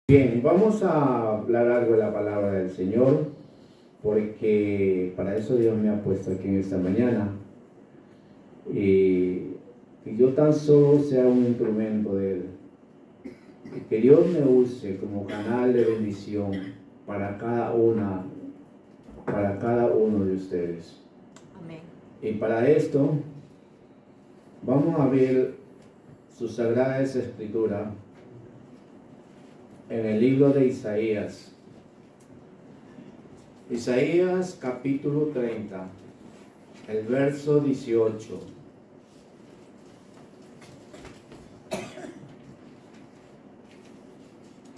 Bien, vamos a hablar algo de la palabra del Señor, porque para eso Dios me ha puesto aquí en esta mañana. Y que yo tan solo sea un instrumento de Él. Y que Dios me use como canal de bendición para cada uno de ustedes. Amén. Y para esto vamos a ver su Sagrada Escritura en el libro de Isaías. Isaías capítulo 30, el verso 18.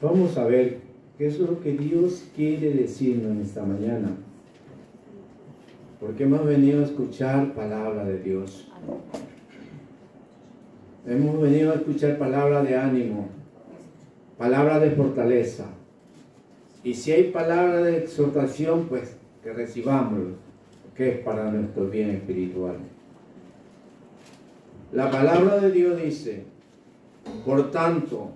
Vamos a ver qué es lo que Dios quiere decirnos en esta mañana. Porque hemos venido a escuchar palabra de Dios. Hemos venido a escuchar palabra de ánimo, palabra de fortaleza. Y si hay palabra de exhortación, pues que recibámoslo, que es para nuestro bien espiritual. La palabra de Dios dice: por tanto,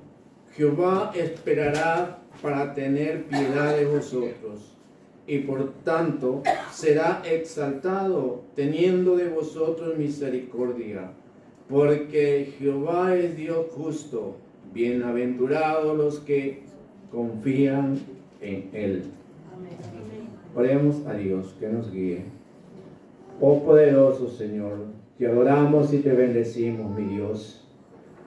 Jehová esperará para tener piedad de vosotros, y por tanto será exaltado, teniendo de vosotros misericordia, porque Jehová es Dios justo. Bienaventurados los que confían en Él. Oremos a Dios que nos guíe. Oh poderoso Señor, te adoramos y te bendecimos, mi Dios.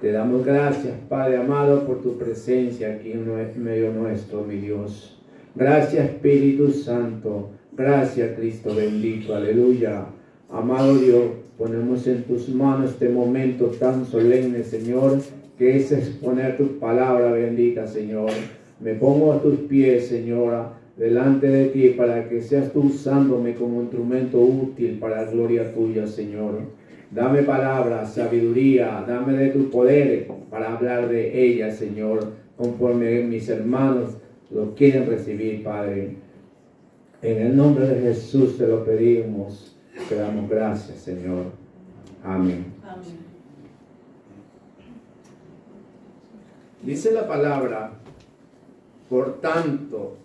Te damos gracias, Padre amado, por tu presencia aquí en medio nuestro, mi Dios. Gracias, Espíritu Santo. Gracias, Cristo bendito. Aleluya. Amado Dios, ponemos en tus manos este momento tan solemne, Señor, que es exponer tu palabra bendita, Señor. Me pongo a tus pies, Señora, delante de ti, para que seas tú usándome como instrumento útil para la gloria tuya, Señor. Dame palabra, sabiduría, dame de tu poder para hablar de ella, Señor, conforme mis hermanos lo quieren recibir, Padre. En el nombre de Jesús te lo pedimos, te damos gracias, Señor. Amén. Amén. Dice la palabra: por tanto,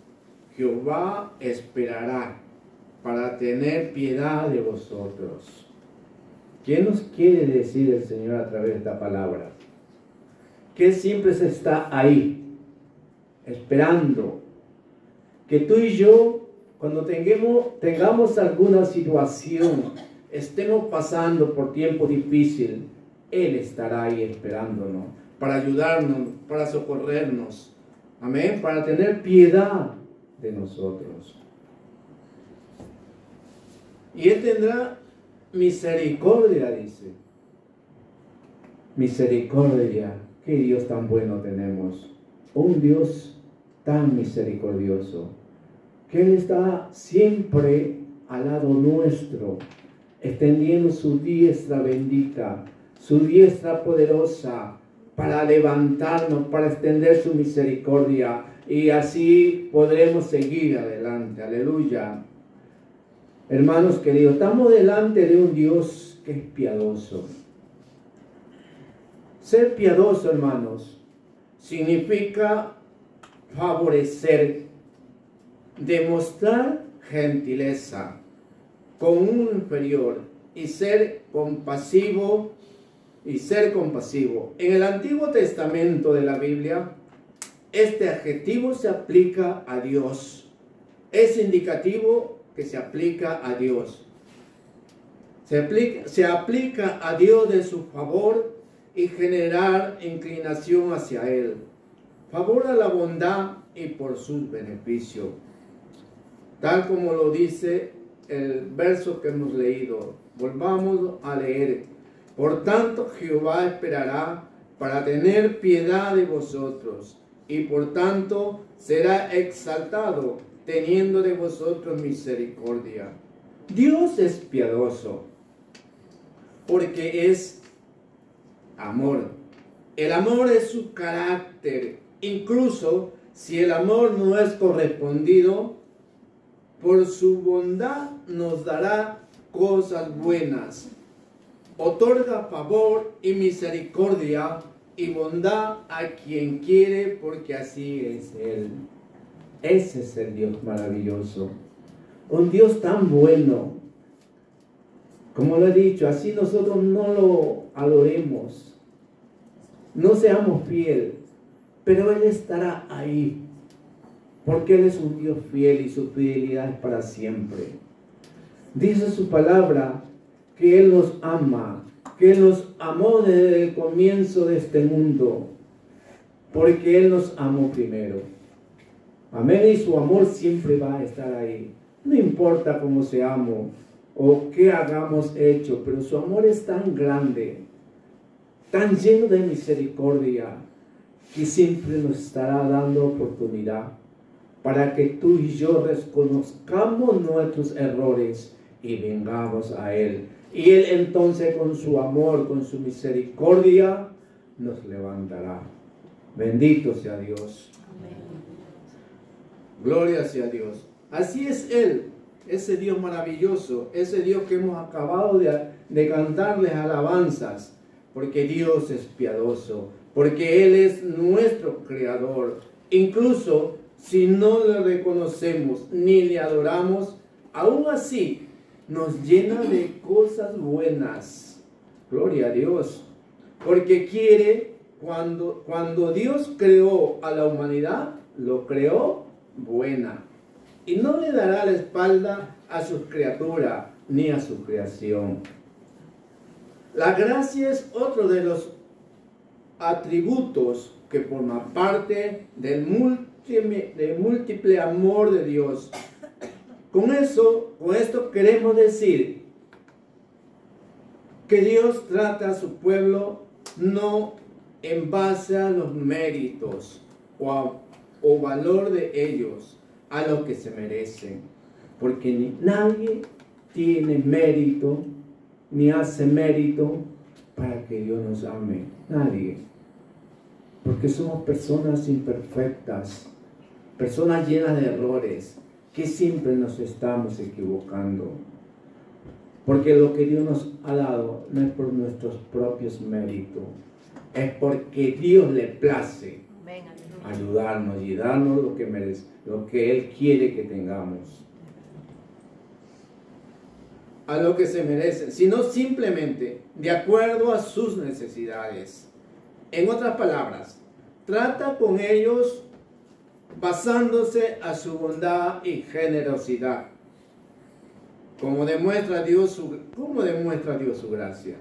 Jehová esperará para tener piedad de vosotros. ¿Qué nos quiere decir el Señor a través de esta palabra? Que siempre se está ahí, esperando. Que tú y yo, cuando tengamos alguna situación, estemos pasando por tiempo difícil, Él estará ahí esperándonos, para ayudarnos, para socorrernos. Amén, para tener piedad de nosotros. Y Él tendrá misericordia, dice. Misericordia. Qué Dios tan bueno tenemos. Un Dios tan misericordioso, que Él está siempre al lado nuestro, extendiendo su diestra bendita, su diestra poderosa, para levantarnos, para extender su misericordia, y así podremos seguir adelante. Aleluya. Hermanos queridos, estamos delante de un Dios que es piadoso. Ser piadoso, hermanos, significa favorecer, demostrar gentileza con un inferior y ser compasivo. En el Antiguo Testamento de la Biblia, este adjetivo se aplica a Dios. Es indicativo que se aplica a Dios. Se aplica a Dios de su favor y generar inclinación hacia Él. Favor a la bondad y por sus beneficios. Tal como lo dice el verso que hemos leído. Volvamos a leer. Por tanto, Jehová esperará para tener piedad de vosotros, y por tanto será exaltado, teniendo de vosotros misericordia. Dios es piadoso, porque es amor. El amor es su carácter. Incluso si el amor no es correspondido, por su bondad nos dará cosas buenas. Otorga favor y misericordia y bondad a quien quiere, porque así es Él. Ese es el Dios maravilloso. Un Dios tan bueno. Como lo he dicho, así nosotros no lo adoremos. No seamos fieles, pero Él estará ahí. Porque Él es un Dios fiel y su fidelidad es para siempre. Dice su palabra que Él nos ama, que Él nos amó desde el comienzo de este mundo, porque Él nos amó primero. Amén, y su amor siempre va a estar ahí. No importa cómo seamos o qué hagamos hecho, pero su amor es tan grande, tan lleno de misericordia, que siempre nos estará dando oportunidad para que tú y yo reconozcamos nuestros errores y vengamos a Él. Y Él entonces con su amor, con su misericordia, nos levantará. Bendito sea Dios. Amén. Gloria sea Dios. Así es Él, ese Dios maravilloso, ese Dios que hemos acabado de cantarles alabanzas, porque Dios es piadoso, porque Él es nuestro Creador. Incluso si no le reconocemos ni le adoramos, aún así nos llena de cosas buenas. Gloria a Dios. Porque quiere, cuando Dios creó a la humanidad, lo creó buena. Y no le dará la espalda a sus criaturas ni a su creación. La gracia es otro de los atributos que forma parte del múltiple amor de Dios. Con esto queremos decir que Dios trata a su pueblo no en base a los méritos o valor de ellos, a lo que se merecen, porque nadie tiene mérito ni hace mérito para que Dios nos ame. Nadie. Porque somos personas imperfectas, personas llenas de errores, que siempre nos estamos equivocando. Porque lo que Dios nos ha dado no es por nuestros propios méritos, es porque Dios le place ayudarnos y darnos lo que merece, lo que Él quiere que tengamos. A lo que se merecen, sino simplemente de acuerdo a sus necesidades. En otras palabras, trata con ellos basándose a su bondad y generosidad. ¿Cómo demuestra Dios su gracia?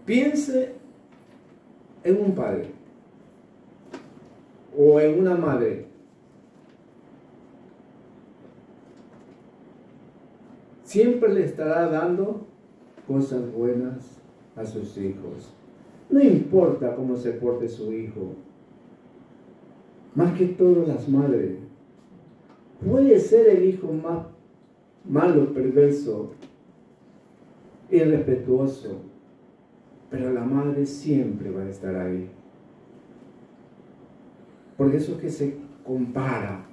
Piense en un padre o en una madre. Siempre le estará dando cosas buenas a sus hijos. No importa cómo se porte su hijo. Más que todo las madres. Puede ser el hijo más malo, perverso, irrespetuoso, pero la madre siempre va a estar ahí. Por eso es que se compara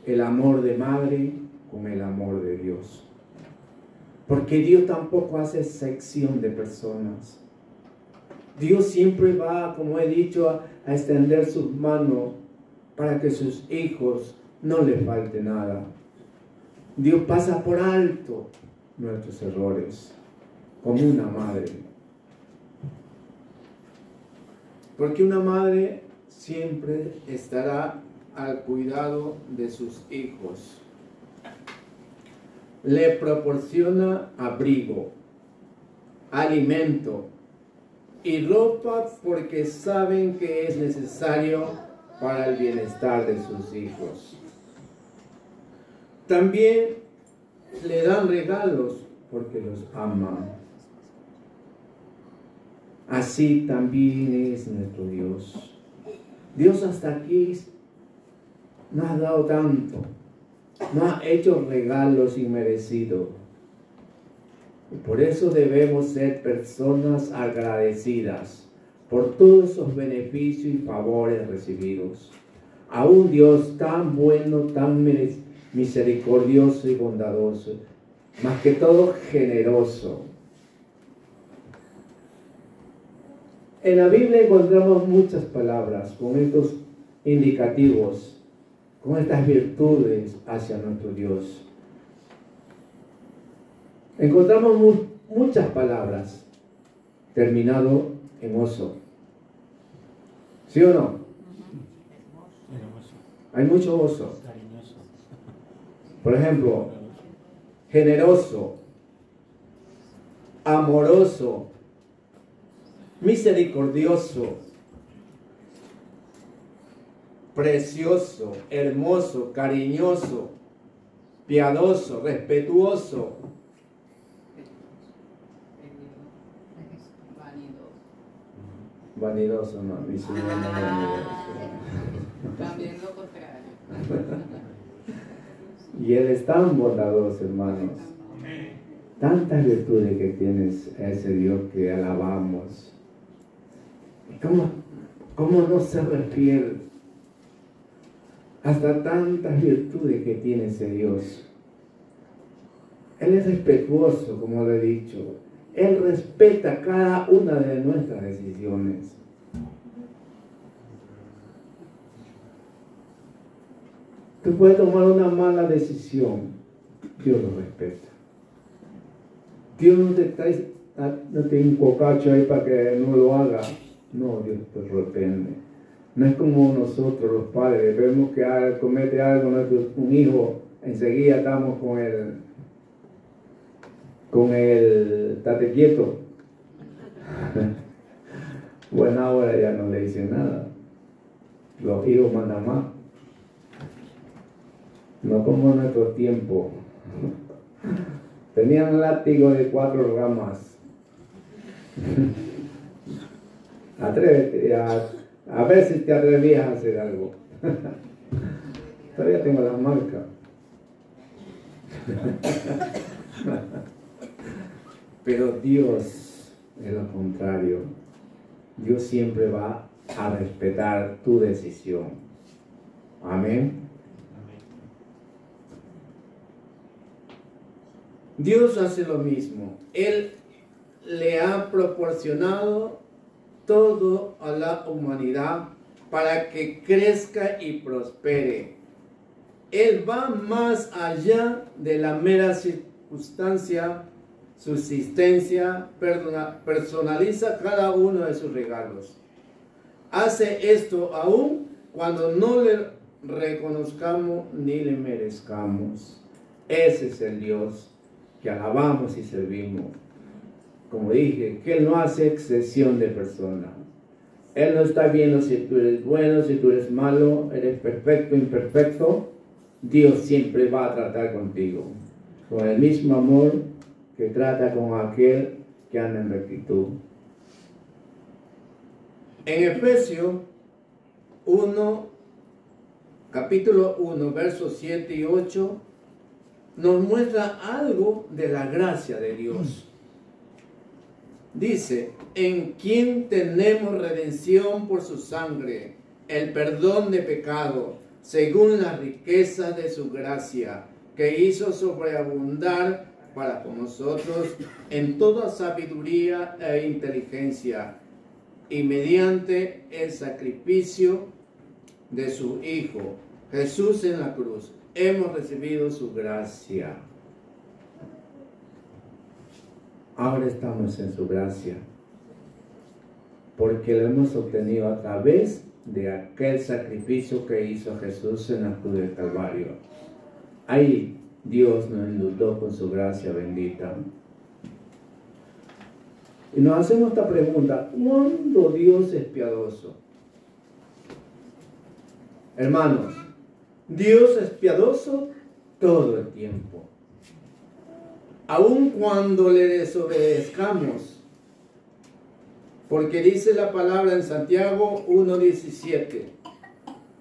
el amor de madre con el amor de Dios. Porque Dios tampoco hace sección de personas. Dios siempre va, como he dicho, a extender sus manos para que sus hijos no les falte nada. Dios pasa por alto nuestros errores, como una madre. Porque una madre siempre estará al cuidado de sus hijos. Le proporciona abrigo, alimento y ropa porque saben que es necesario para el bienestar de sus hijos. También le dan regalos porque los aman. Así también es nuestro Dios. Dios hasta aquí nos ha dado tanto. Nos ha hecho regalos inmerecidos. Y por eso debemos ser personas agradecidas por todos esos beneficios y favores recibidos. A un Dios tan bueno, tan misericordioso y bondadoso, más que todo generoso. En la Biblia encontramos muchas palabras con estos indicativos, con estas virtudes hacia nuestro Dios. Encontramos muchas palabras terminado en oso. ¿Sí o no? Hay mucho oso. Por ejemplo, generoso, amoroso, misericordioso, precioso, hermoso, cariñoso, piadoso, respetuoso. Vanidoso, no, mi señor no es vanidoso. También lo contrario. Y Él es tan bondadoso, hermanos. Tantas virtudes que tienes ese Dios que alabamos. ¿Cómo no se refiere hasta tantas virtudes que tiene ese Dios? Él es respetuoso, como lo he dicho. Él respeta cada una de nuestras decisiones. Tú puedes tomar una mala decisión, Dios lo respeta. Dios no te encocacho ahí para que no lo haga. No, Dios te reprende. No es como nosotros los padres, vemos que comete algo un hijo, enseguida estamos con el tate quieto. Bueno, ahora ya no le dicen nada. Los hijos mandan más. No como en nuestro tiempo. Tenían un látigo de 4 ramas. Atrévete a ver si te atrevías a hacer algo. Todavía tengo las marcas. Pero Dios es lo contrario. Dios siempre va a respetar tu decisión. Amén. Dios hace lo mismo. Él le ha proporcionado todo a la humanidad para que crezca y prospere. Él va más allá de la mera circunstancia, subsistencia, personaliza cada uno de sus regalos. Hace esto aún cuando no le reconozcamos ni le merezcamos. Ese es el Dios que alabamos y servimos. Como dije, que Él no hace excepción de persona. Él no está viendo si tú eres bueno, si tú eres malo, eres perfecto, imperfecto. Dios siempre va a tratar contigo con el mismo amor que trata con aquel que anda en rectitud. En Efesios 1, capítulo 1, versos 7 y 8, nos muestra algo de la gracia de Dios. Dice, en quien tenemos redención por su sangre, el perdón de pecado, según la riqueza de su gracia, que hizo sobreabundar para con nosotros en toda sabiduría e inteligencia, y mediante el sacrificio de su Hijo, Jesús en la cruz, hemos recibido su gracia. Ahora estamos en su gracia, porque lo hemos obtenido a través de aquel sacrificio que hizo Jesús en la cruz del Calvario. Ahí Dios nos enlutó con su gracia bendita. Y nos hacemos esta pregunta: ¿cuándo Dios es piadoso? Hermanos, Dios es piadoso todo el tiempo. Aun cuando le desobedezcamos, porque dice la palabra en Santiago 1:17,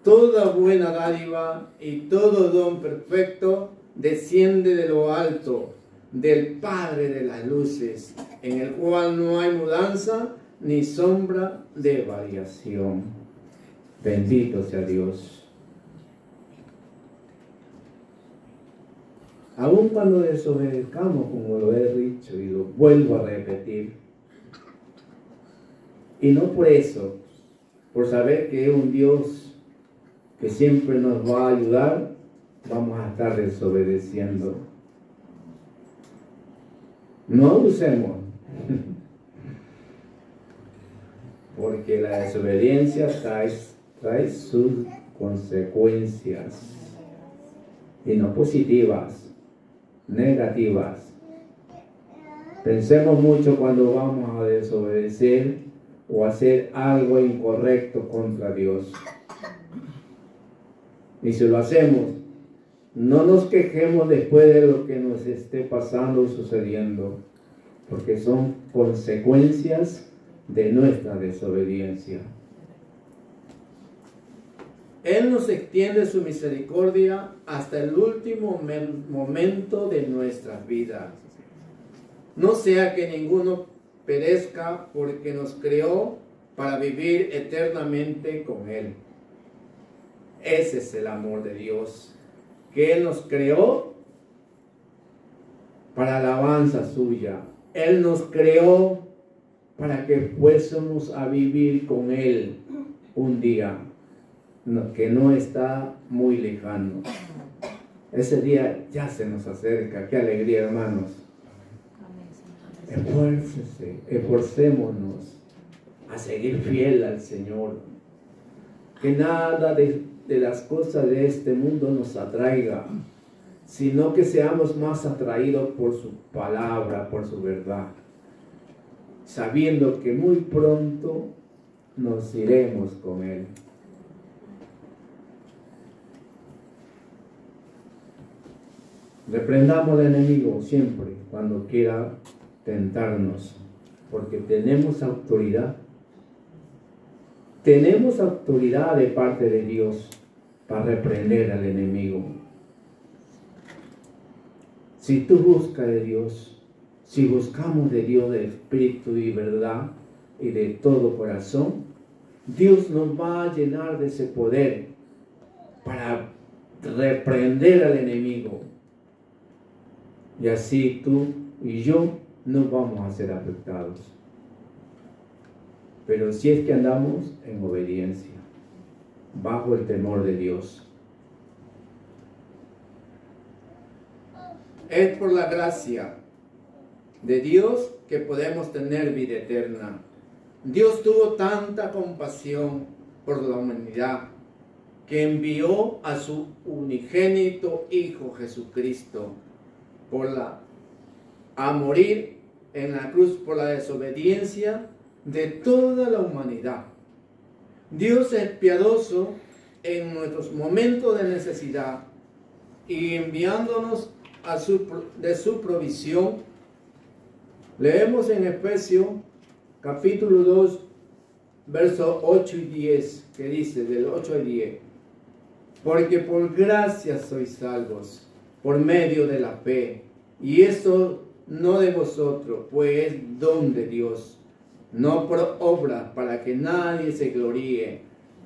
toda buena dádiva y todo don perfecto desciende de lo alto, del Padre de las luces, en el cual no hay mudanza ni sombra de variación. Bendito sea Dios. Aun cuando desobedezcamos, como lo he dicho y lo vuelvo a repetir, Y no por eso, por saber que es un Dios que siempre nos va a ayudar, vamos a estar desobedeciendo. No abusemos, porque la desobediencia trae sus consecuencias, y no positivas, negativas. Pensemos mucho cuando vamos a desobedecer o hacer algo incorrecto contra Dios. Y si lo hacemos, no nos quejemos después de lo que nos esté pasando o sucediendo, porque son consecuencias de nuestra desobediencia. Él nos extiende su misericordia hasta el último momento de nuestras vidas. No sea que ninguno perezca, porque nos creó para vivir eternamente con Él. Ese es el amor de Dios, que Él nos creó para alabanza suya. Él nos creó para que fuésemos a vivir con Él un día que no está muy lejano. Ese día ya se nos acerca. Qué alegría, hermanos. Esforcémonos a seguir fiel al Señor. Que nada de las cosas de este mundo nos atraiga, sino que seamos más atraídos por su palabra, por su verdad, sabiendo que muy pronto nos iremos con Él. Reprendamos al enemigo siempre cuando quiera tentarnos, porque tenemos autoridad. Tenemos autoridad de parte de Dios para reprender al enemigo. Si tú buscas de Dios, si buscamos de Dios de espíritu y verdad y de todo corazón, Dios nos va a llenar de ese poder para reprender al enemigo. Y así tú y yo no vamos a ser afectados. Pero si es que andamos en obediencia, bajo el temor de Dios. Es por la gracia de Dios que podemos tener vida eterna. Dios tuvo tanta compasión por la humanidad que envió a su unigénito Hijo Jesucristo a morir en la cruz por la desobediencia de toda la humanidad. Dios es piadoso en nuestros momentos de necesidad y enviándonos de su provisión. Leemos en Efesios capítulo 2 versos 8 y 10, que dice del 8 al 10: porque por gracia sois salvos por medio de la fe, y eso no de vosotros, pues es don de Dios, no por obras, para que nadie se gloríe,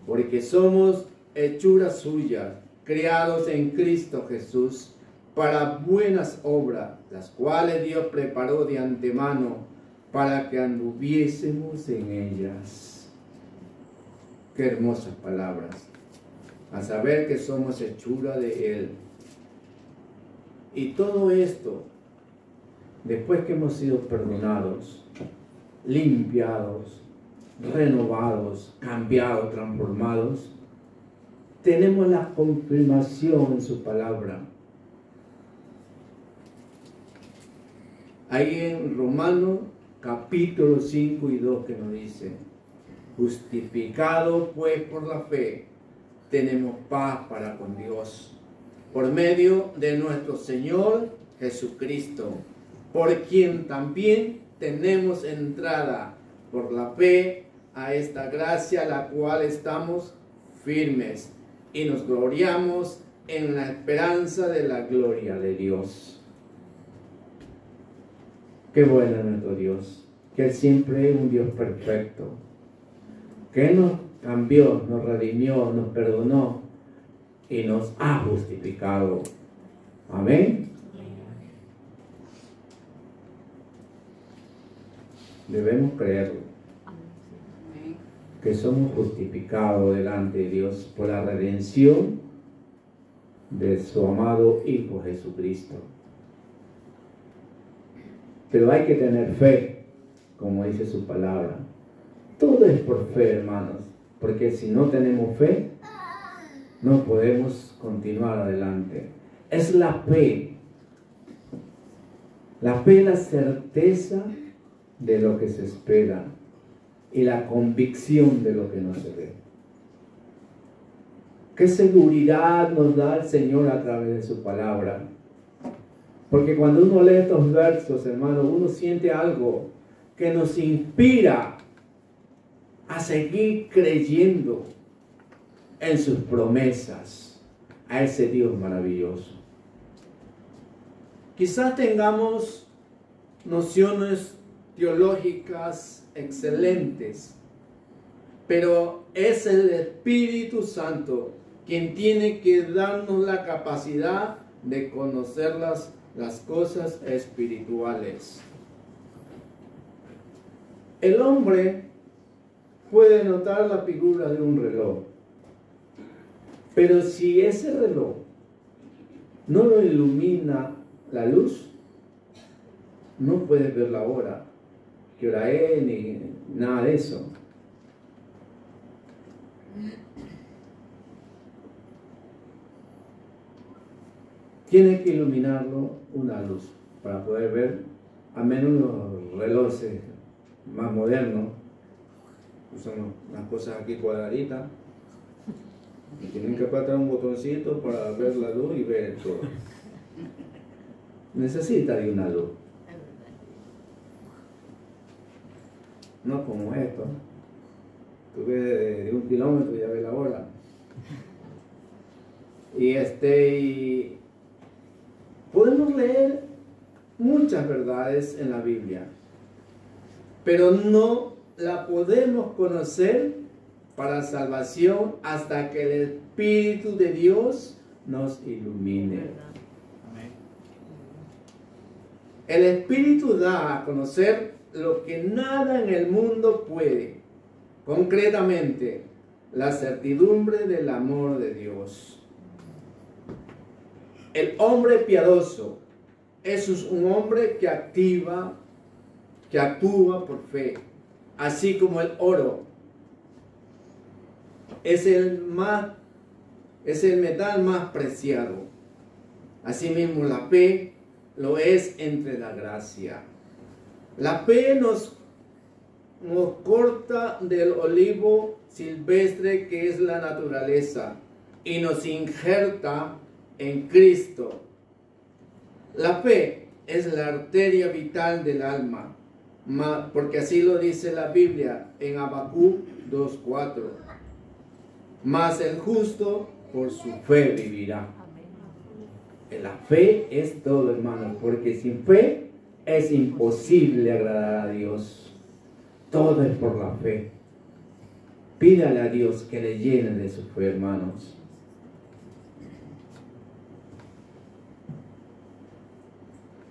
porque somos hechuras suyas, creados en Cristo Jesús, para buenas obras, las cuales Dios preparó de antemano, para que anduviésemos en ellas. Qué hermosas palabras, a saber que somos hechura de Él. Y todo esto, después que hemos sido perdonados, limpiados, renovados, cambiados, transformados, tenemos la confirmación en su palabra. Ahí en Romanos capítulo 5 y 2 que nos dice: justificados pues por la fe, tenemos paz para con Dios, por medio de nuestro Señor Jesucristo, por quien también tenemos entrada por la fe a esta gracia, la cual estamos firmes y nos gloriamos en la esperanza de la gloria de Dios. Qué bueno es nuestro Dios, que Él siempre es un Dios perfecto, que Él nos cambió, nos redimió, nos perdonó y nos ha justificado. Amén. Debemos creerlo. que somos justificados delante de Dios por la redención de su amado Hijo Jesucristo. Pero hay que tener fe, como dice su palabra. Todo es por fe, hermanos, porque si no tenemos fe, no podemos continuar adelante. Es la fe. La fe es la certeza de lo que se espera y la convicción de lo que no se ve. ¿Qué seguridad nos da el Señor a través de su palabra? Porque cuando uno lee estos versos, hermano, uno siente algo que nos inspira a seguir creyendo en sus promesas, a ese Dios maravilloso. Quizás tengamos nociones teológicas excelentes, pero es el Espíritu Santo quien tiene que darnos la capacidad de conocer las cosas espirituales. El hombre puede notar la figura de un reloj, pero si ese reloj no lo ilumina la luz, no puedes ver la hora, qué hora es, ni nada de eso. Tiene que iluminarlo una luz para poder ver, a menos los relojes más modernos, son unas cosas aquí cuadraditas, y tienen que apretar un botoncito para ver la luz y ver todo. Necesita de una luz. No como esto. Tú ves de 1 kilómetro y ya ves la hora. Y podemos leer muchas verdades en la Biblia, pero no la podemos conocer para salvación hasta que el Espíritu de Dios nos ilumine. El Espíritu da a conocer lo que nada en el mundo puede, concretamente la certidumbre del amor de Dios. El hombre piadoso es un hombre que actúa por fe, así como el oro es el metal más preciado. Asimismo, la fe lo es entre la gracia. La fe nos corta del olivo silvestre que es la naturaleza y nos injerta en Cristo. La fe es la arteria vital del alma, porque así lo dice la Biblia en Habacuc 2:4. Mas el justo por su fe vivirá. La fe es todo, hermano, porque sin fe es imposible agradar a Dios. Todo es por la fe. Pídale a Dios que le llene de su fe, hermanos.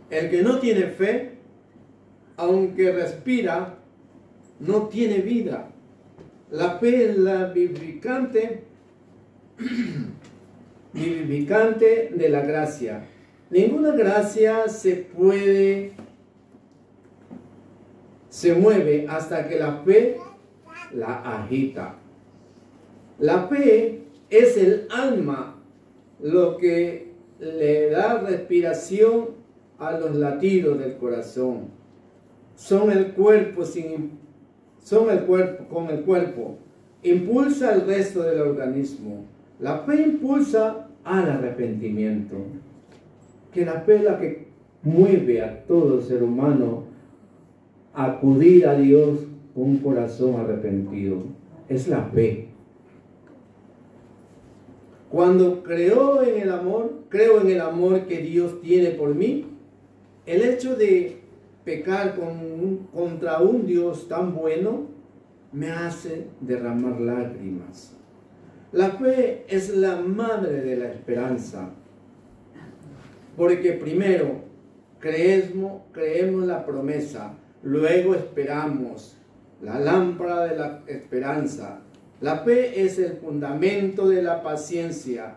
El que no tiene fe, aunque respira, no tiene vida. La fe es la vivificante de la gracia. Ninguna gracia se mueve hasta que la fe la agita. La fe es el alma, lo que le da respiración a los latidos del corazón. Son el cuerpo con el cuerpo. Impulsa el resto del organismo. La fe impulsa al arrepentimiento. Que la fe es la que mueve a todo ser humano a acudir a Dios con un corazón arrepentido. Es la fe. Cuando creo en el amor que Dios tiene por mí, el hecho de pecar contra un Dios tan bueno me hace derramar lágrimas. La fe es la madre de la esperanza, porque primero creemos la promesa, luego esperamos la lámpara de la esperanza. La fe es el fundamento de la paciencia.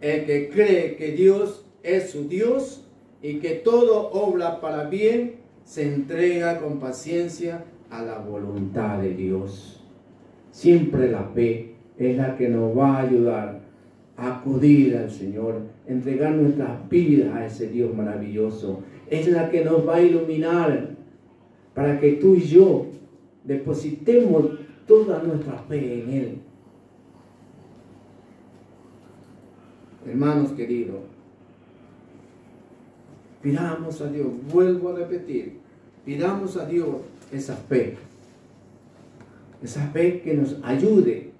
El que cree que Dios es su Dios y que todo obra para bien, se entrega con paciencia a la voluntad de Dios. Siempre la fe es la que nos va a ayudar a acudir al Señor, entregar nuestras vidas a ese Dios maravilloso. Es la que nos va a iluminar para que tú y yo depositemos toda nuestra fe en Él. Hermanos queridos, pidamos a Dios, vuelvo a repetir, pidamos a Dios esa fe que nos ayude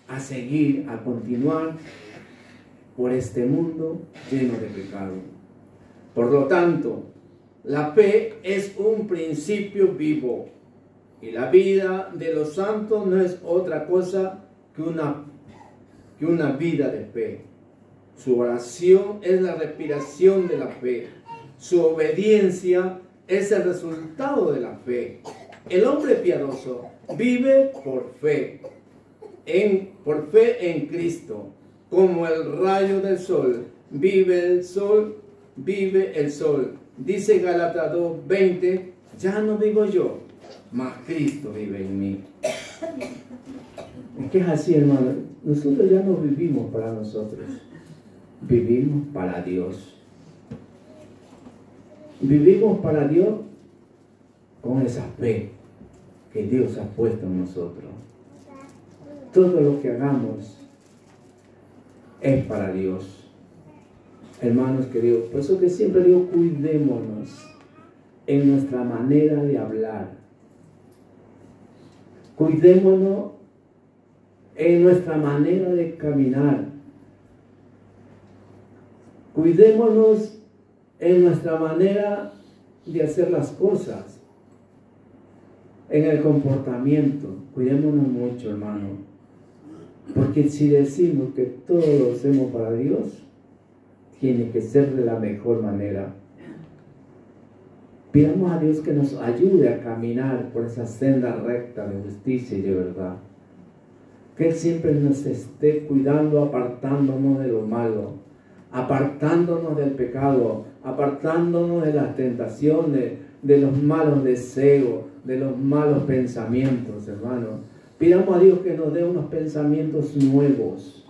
a seguir, a continuar por este mundo lleno de pecado. Por lo tanto, la fe es un principio vivo y la vida de los santos no es otra cosa que una vida de fe. Su oración es la respiración de la fe. Su obediencia es el resultado de la fe. El hombre piadoso vive por fe en Cristo. Como el rayo del sol, vive el sol. Dice Gálatas 2:20, ya no vivo yo, mas Cristo vive en mí. Es que es así, hermano. Nosotros ya no vivimos para nosotros. Vivimos para Dios. Vivimos para Dios con esa fe que Dios ha puesto en nosotros. Todo lo que hagamos es para Dios. Hermanos queridos, por eso que siempre digo, cuidémonos en nuestra manera de hablar. Cuidémonos en nuestra manera de caminar. Cuidémonos en nuestra manera de hacer las cosas. En el comportamiento. Cuidémonos mucho, hermano. Porque si decimos que todo lo hacemos para Dios, tiene que ser de la mejor manera. Pidamos a Dios que nos ayude a caminar por esa senda recta de justicia y de verdad. Que Él siempre nos esté cuidando, apartándonos de lo malo, apartándonos del pecado, apartándonos de las tentaciones, de los malos deseos, de los malos pensamientos, hermanos. Pidamos a Dios que nos dé unos pensamientos nuevos.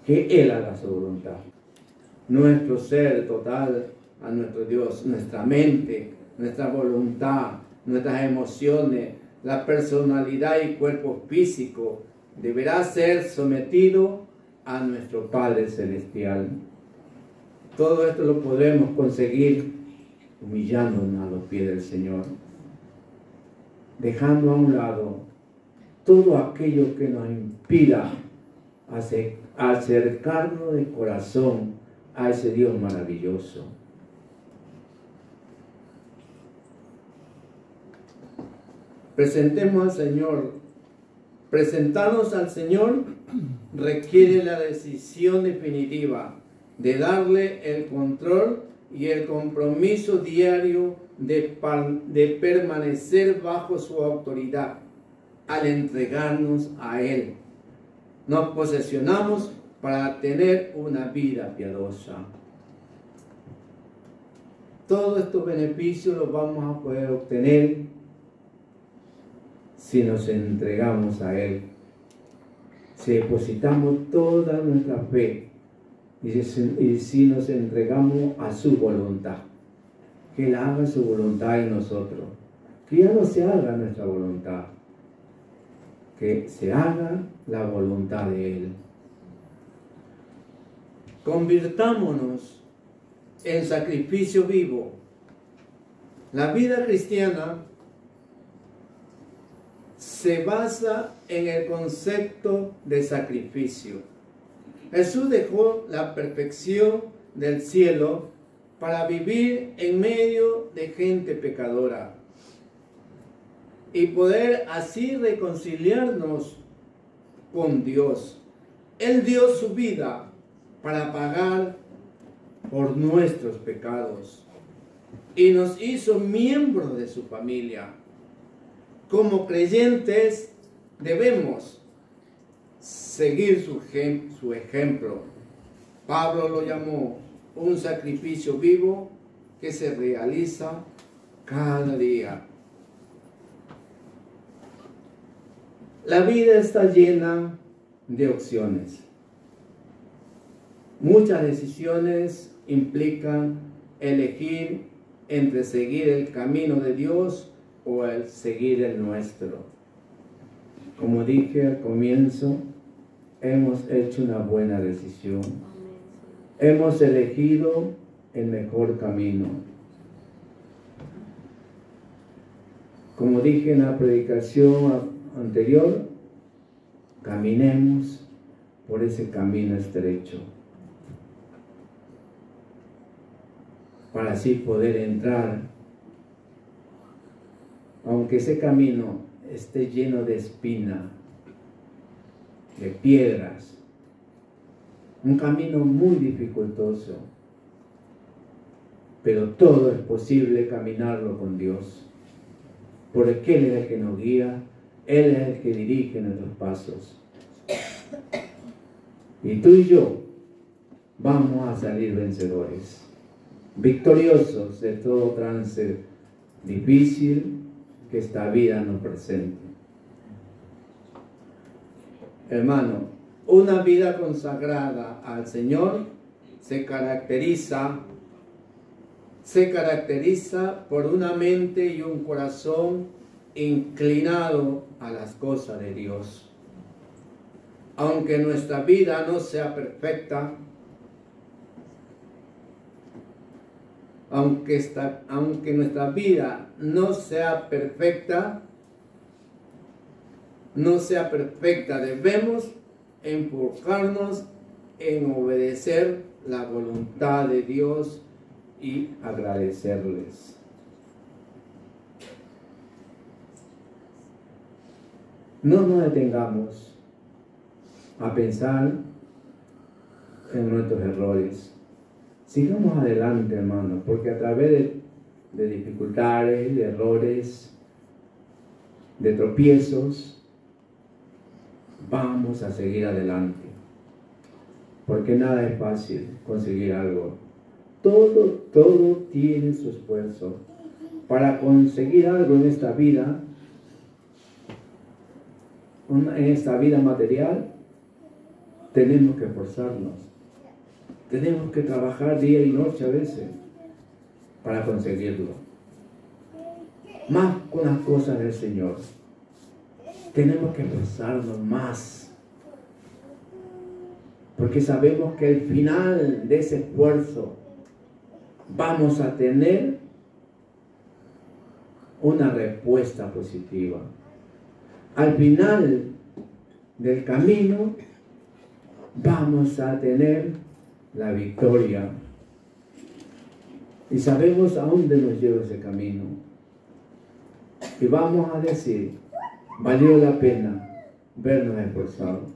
Que Él haga su voluntad. Nuestro ser total a nuestro Dios, nuestra mente, nuestra voluntad, nuestras emociones, la personalidad y cuerpo físico deberá ser sometido a nuestro Padre Celestial. Todo esto lo podremos conseguir humillándonos a los pies del Señor, dejando a un lado todo aquello que nos impida acercarnos de corazón a ese Dios maravilloso. Presentarnos al Señor requiere la decisión definitiva de darle el control y el compromiso diario de permanecer bajo su autoridad. Al entregarnos a Él, nos posesionamos para tener una vida piadosa. Todos estos beneficios los vamos a poder obtener si nos entregamos a Él, si depositamos toda nuestra fe y si nos entregamos a su voluntad. Que Él haga su voluntad en nosotros. Que ya no se haga nuestra voluntad, que se haga la voluntad de Él. Convirtámonos en sacrificio vivo. La vida cristiana se basa en el concepto de sacrificio. Jesús dejó la perfección del cielo para vivir en medio de gente pecadora y poder así reconciliarnos con Dios. Él dio su vida para pagar por nuestros pecados y nos hizo miembros de su familia. como creyentes debemos seguir su ejemplo. Pablo lo llamó un sacrificio vivo que se realiza cada día. La vida está llena de opciones. Muchas decisiones implican elegir entre seguir el camino de Dios o el seguir el nuestro. Como dije al comienzo, hemos hecho una buena decisión. Hemos elegido el mejor camino. Como dije en la predicación anterior, caminemos por ese camino estrecho, para así poder entrar, aunque ese camino esté lleno de espina, de piedras, un camino muy dificultoso, pero todo es posible caminarlo con Dios, porque Él es el que nos guía, Él es el que dirige nuestros pasos. Y tú y yo vamos a salir vencedores, victoriosos de todo trance difícil que esta vida nos presente. Hermano, una vida consagrada al Señor se caracteriza por una mente y un corazón inclinado a las cosas de Dios. Aunque nuestra vida no sea perfecta, aunque nuestra vida no sea perfecta, debemos enfocarnos en obedecer la voluntad de Dios y agradecerles. No nos detengamos a pensar en nuestros errores. Sigamos adelante, hermano, porque a través de dificultades, de errores, de tropiezos, vamos a seguir adelante. Porque nada es fácil conseguir algo. Todo tiene su esfuerzo. Para conseguir algo en esta vida material, tenemos que esforzarnos. Tenemos que trabajar día y noche a veces para conseguirlo. Más con las cosas del Señor. Tenemos que esforzarnos más. Porque sabemos que al final de ese esfuerzo vamos a tener una respuesta positiva. Al final del camino vamos a tener la victoria. Y sabemos a dónde nos lleva ese camino. Y vamos a decir, valió la pena vernos esforzados.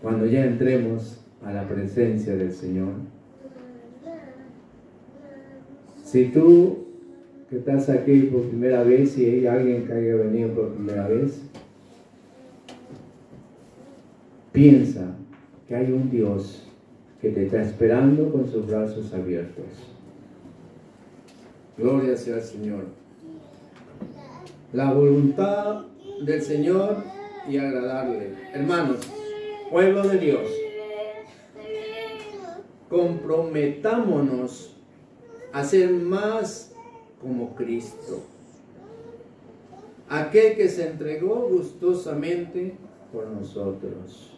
Cuando ya entremos a la presencia del Señor. Si tú que estás aquí por primera vez, si hay alguien que haya venido por primera vez, piensa que hay un Dios que te está esperando con sus brazos abiertos. Gloria sea al Señor. La voluntad del Señor y agradarle. Hermanos, pueblo de Dios, comprometámonos a ser más como Cristo, aquel que se entregó gustosamente por nosotros.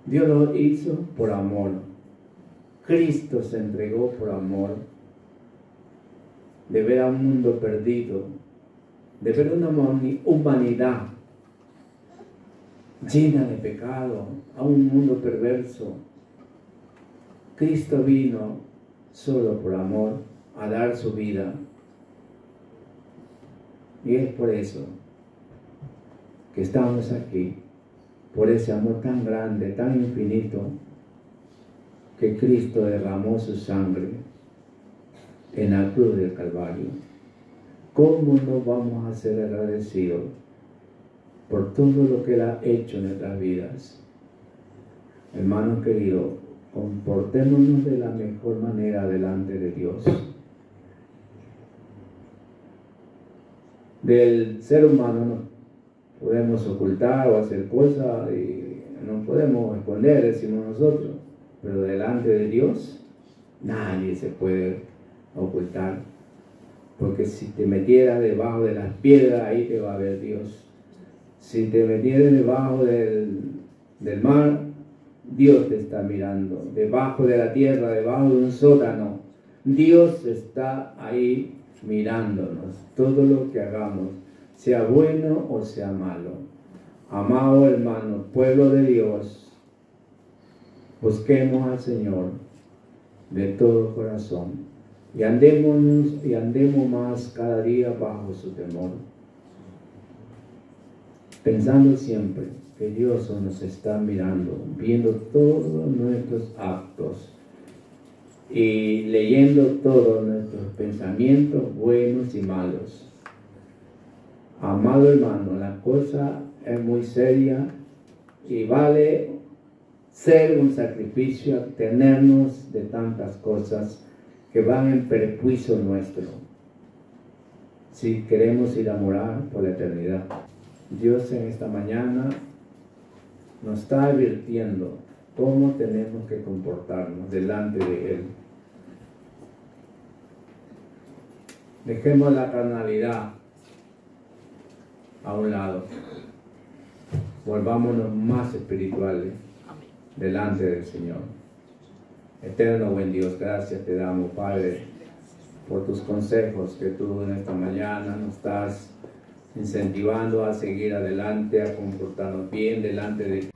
Dios lo hizo por amor. Cristo se entregó por amor. De ver a un mundo perdido, de ver una humanidad llena de pecado, a un mundo perverso. Cristo vino solo por amor a dar su vida. Y es por eso que estamos aquí, por ese amor tan grande, tan infinito, que Cristo derramó su sangre en la cruz del Calvario. ¿cómo no vamos a ser agradecidos por todo lo que Él ha hecho en nuestras vidas? Hermanos queridos, comportémonos de la mejor manera delante de Dios. Del ser humano no podemos ocultar o hacer cosas y no podemos esconder, decimos nosotros, pero delante de Dios nadie se puede ocultar, porque si te metieras debajo de las piedras, ahí te va a ver Dios. Si te metieras debajo del mar, Dios te está mirando. Debajo de la tierra, debajo de un sótano, Dios está ahí mirándonos. Todo lo que hagamos, sea bueno o sea malo. Amado hermano, pueblo de Dios, busquemos al Señor de todo corazón y andemos más cada día bajo su temor, pensando siempre que Dios nos está mirando, viendo todos nuestros actos y leyendo todos nuestros pensamientos buenos y malos. Amado hermano, la cosa es muy seria y vale ser un sacrificio abstenernos de tantas cosas que van en perjuicio nuestro, si queremos ir a morar por la eternidad. Dios en esta mañana nos está advirtiendo cómo tenemos que comportarnos delante de Él. Dejemos la carnalidad a un lado. Volvámonos más espirituales delante del Señor. Eterno buen Dios, gracias te damos, Padre, por tus consejos que tú en esta mañana nos estás incentivando a seguir adelante, a comportarnos bien delante de ti.